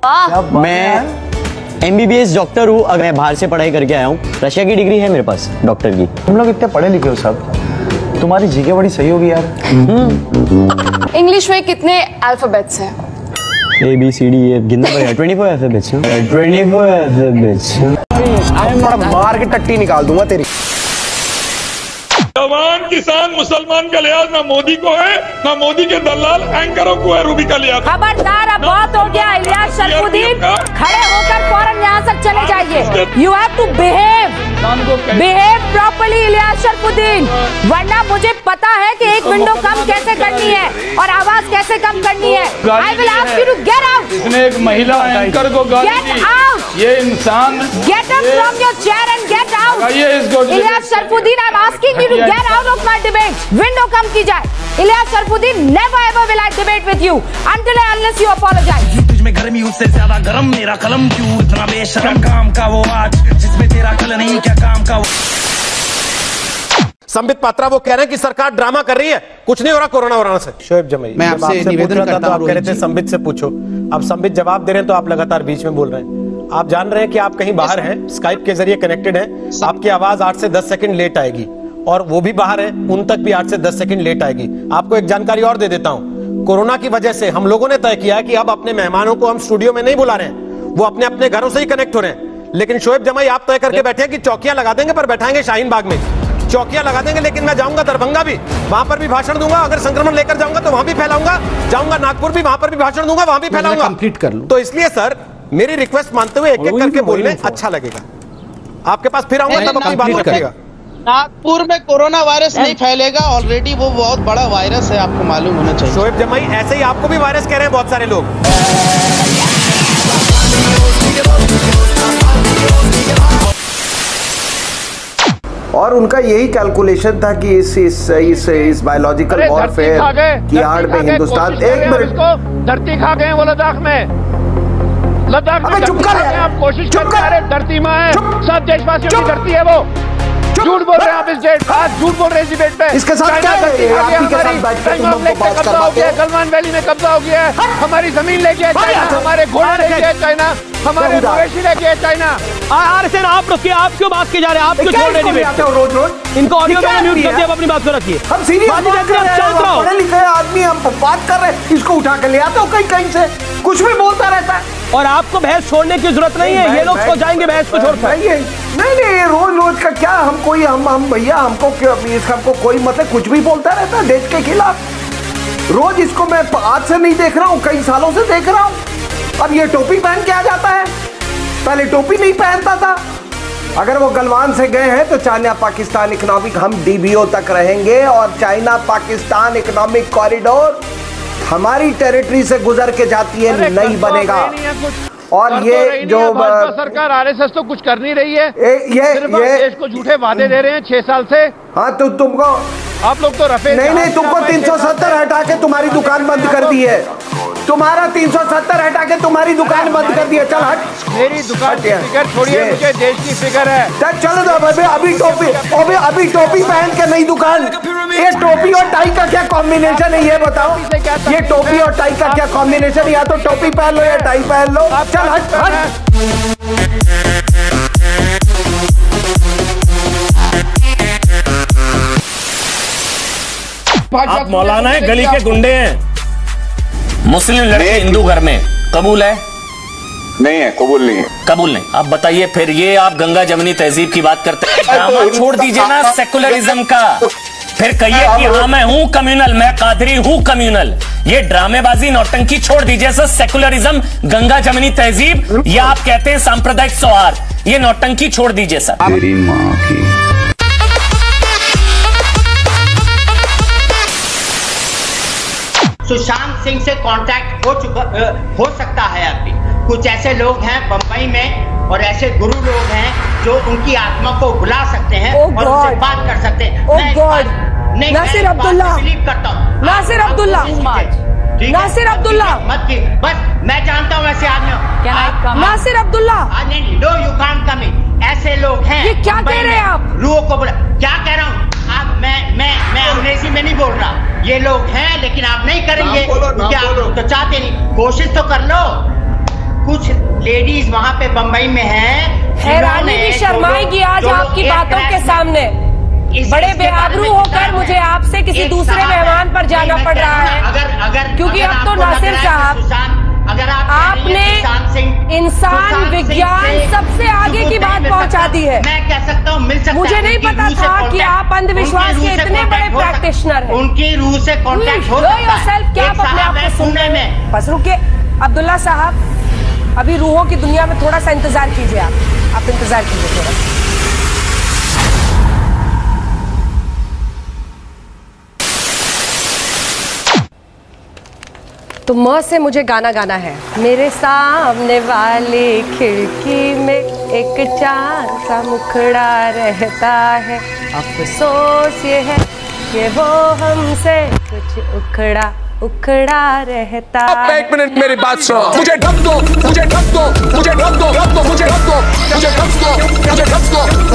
मैं MBBS doctor हूँ। अगर मैं बाहर से पढ़ाई करके आया हूँ, रशिया की डिग्री है मेरे पास डॉक्टर की। तुम लोग इतने पढ़े लिखे हो सब, तुम्हारी जीके बड़ी सही होगी यार। इंग्लिश में कितने अल्फाबेट्स हैं? ABCD गिनना पड़ेगा। 24 अल्फाबेट्स। 24 अल्फाबेट्स। मार के टट्टी निकाल दूंगा तेरी। जवान किसान मुसलमान का लिहाज ना मोदी को है, ना मोदी के दलाल एंकरों को है। रूबी का लिहाज खबरदार, अब बहुत हो गया। इलियास शरफुद्दीन, खड़े होकर फौरन यहाँ से चले जाइए। You have to behave properly Ilyas Sharfuddin, वरना मुझे पता है कि एक विंडो कम कैसे करनी है और आवाज कैसे कम करनी है। I will ask you to get out. इसने एक महिला एंकर को गाली दी। Gate out. ये इंसान get up from your chair and get out. Ilyas Sharfuddin, I am asking you to get out of my debate. Window कम की जाए। Ilyas Sharfuddin, never ever will I debate with you until and unless you apologise. तुझ में गर्मी उससे ज्यादा गरम मेरा कलम, क्यों इतना बेशरम? काम का वो आज जिसमें तेरा कल नहीं, क्या काम का वो। संबित पात्रा वो कह रहे हैं कि सरकार ड्रामा कर रही है, कुछ नहीं हो रहा कोरोना से। शोएब जमाई, मैं आपसे निवेदन करता हूं, आप कह रहे थे संबित से पूछो। अब संबित जवाब दे रहे हैं तो आप लगातार बीच में बोल रहे हैं। आप जान रहे हैं कि आप कहीं बाहर हैं, स्काइप के जरिए कनेक्टेड हैं, आपकी आवाज 8 से 10 सेकंड लेट आएगी और वो भी बाहर है, उन तक भी 8 से 10 सेकंड लेट आएगी। आपको एक जानकारी और दे देता हूं, कोरोना की वजह से हम लोगों ने तय किया है कि अब अपने मेहमानों को हम स्टूडियो में नहीं बुला रहे हैं, वो अपने अपने घरों से ही कनेक्ट हो रहे हैं। लेकिन शोएब जमाई, आप तय करके बैठे हैं कि चौकियां लगा देंगे पर बैठाएंगे शाहीन बाग में। चौकियां लगा देंगे, लेकिन मैं जाऊंगा दरभंगा भी, वहां पर भी भाषण दूंगा। अगर संक्रमण लेकर जाऊंगा तो वहां भी फैलाऊंगा। जाऊंगा नागपुर भी, वहां पर भी भाषण दूंगा, वहां भी फैलाऊंगा। कंप्लीट कर लूं। तो इसलिए सर, मेरी रिक्वेस्ट मानते हुए एक एक करके बोलने अच्छा लगेगा। आपके पास फिर आऊंगा तब अपनी बात रखिएगा। नागपुर में कोरोना वायरस नहीं फैलेगा, ऑलरेडी वो बहुत बड़ा वायरस है, आपको मालूम होना चाहिए। शोएब जमाई, ऐसे ही आपको भी वायरस कह रहे हैं बहुत सारे लोग। और उनका यही कैलकुलेशन था कि इस बायोलॉजिकल वॉरफेयर की आड़ में हिंदुस्तान। एक मिनट, धरती खा गए वो लद्दाख में। लद्दाख में चुप कर यार, आप कोशिश चुप कर रहे हैं। धरती मां है, सब देशवासियों की धरती है वो। झूठ बोल रहे हैं आप इस डेट पर, झूठ बोल रहे हैं इस डिबेट पे। इसके साथ क्या है? कब्जा हो गया, गलवान वैली में कब्जा हो गया है, हमारी जमीन ले गया चाइना, हमारे घोड़े ले गया चाइना, हमारे मवेशी ले गया चाइना। आरएसएन आप रुकिए, आप क्यों बात के जा रहे हैं? आप क्यों छोड़ रहे डिबेट? रोज इनको ऑडियो में म्यूट कर दिया, अपनी बात को रखिए। हम सीरियस बात कर रहे हैं, पढ़े लिखे आदमी, हम बात कर रहे हैं, इसको उठा कर ले आते हो कहीं से, कुछ भी बोलता रहता है। और आपको बहस छोड़ने की जरूरत नहीं है, ये लोग तो जाएंगे बहस को छोड़कर। नहीं, रोज का क्या, हम भैया हमको कोई मतलब कुछ भी बोलता रहता है देश के खिलाफ। रोज इसको मैं आज से नहीं देख रहा हूँ, कई सालों से देख रहा हूँ। अब ये टोपी पहन के आ जाता है, पहले टोपी नहीं पहनता था। अगर वो गलवान से गए हैं तो चाइना पाकिस्तान इकोनॉमिक, हम DBO तक रहेंगे और चाइना पाकिस्तान इकोनॉमिक कॉरिडोर हमारी टेरिटरी से गुजर के जाती है, नहीं बनेगा। और ये जो सरकार RSS तो कुछ कर नहीं रही है, ये देश को झूठे वादे दे रहे हैं 6 साल से। हाँ, तो तुमको आप लोग तो रफेल नहीं, तुमको 370 हटा के तुम्हारी दुकान बंद कर दी है। तुम्हारा 370 हटा के तुम्हारी दुकान बंद कर दी है। चल हट, मेरी दुकान की फिक्र छोड़िए, मुझे देश की फिक्र है। चलो तो अभी टोपी पहन के नई दुकान। ये टोपी और टाई का क्या कॉम्बिनेशन है ये बताओ? ये टोपी और टाई का क्या कॉम्बिनेशन? या तो टोपी पहन लो या टाई पहन लो। चल हट। आप मौलाना है, गली के गुंडे हैं। मुस्लिम लड़के हिंदू घर में कबूल है? नहीं है, कबूल नहीं है। कबूल नहीं। अब बताइए फिर, ये आप गंगा जमनी तहजीब की बात करते हैं, ड्रामा छोड़ दीजिए ना सेकुलरिज्म का। फिर कहिए कि हाँ मैं हूं कम्युनल, मैं कादरी हूं कम्युनल। ये ड्रामेबाजी नौटंकी छोड़ दीजिए सर। सेकुलरिज्म, गंगा जमनी तहजीब, या आप कहते हैं सांप्रदायिक सौहार्द, ये नौटंकी छोड़ दीजिए सर। मेरी माँ की सुशांत सिंह से कांटेक्ट हो सकता है। अभी कुछ ऐसे लोग हैं बंबई में और ऐसे गुरु लोग हैं जो उनकी आत्मा को बुला सकते हैं और उनसे बात कर सकते हैं। नासिर अब्दुल्ला, बिलीव करता हूँ। नासिर अब्दुल्ला, नासिर अब्दुल्ला, मत की बस मैं जानता हूँ ऐसे आदमी। Nasir Abdullah, no you can't come in. ऐसे लोग हैं। ये क्या कह रहे हैं आप? रूहों को बुला, क्या कह रहा हूँ? आप मैं अंग्रेजी में नहीं बोल रहा। ये लोग हैं लेकिन आप नहीं करेंगे क्योंकि आप लोग तो चाहते नहीं। कोशिश तो कर लो। कुछ लेडीज वहाँ पे बम्बई में हैं, हैरानी भी शर्माएगी आज आपकी बातों के सामने। बड़े बेआबरू होकर मुझे आपसे किसी दूसरे मेहमान पर जाना पड़ रहा है, क्योंकि अब तो नासिर साहब आपने इंसान विज्ञान सबसे आगे की बात पहुंचा दी है। मैं कह सकता हूँ, मिल सकता है। मुझे नहीं पता था कि आप अंधविश्वास के इतने बड़े प्रैक्टिशनर हैं। उनकी रूह से कांटेक्ट हो सकता है। क्या आप अपने आप को सुनने में? बस रुकिए अब्दुल्ला साहब, अभी रूहों की दुनिया में थोड़ा सा इंतजार कीजिए। आप इंतजार कीजिए थोड़ा। तो म से मुझे गाना गाना है। मेरे सामने वाली खिड़की में एक चांद सा मुखड़ा रहता है, अफसोस ये है कि वो हमसे कुछ उखड़ा उखड़ा रहता है। एक मिनट मेरी बात सुनो, मुझे ढक दो, मुझे ढक दो, मुझे ढक दो, मुझे ढक दो, मुझे ढक दो, मुझे ढक दो, मुझे ढक दो।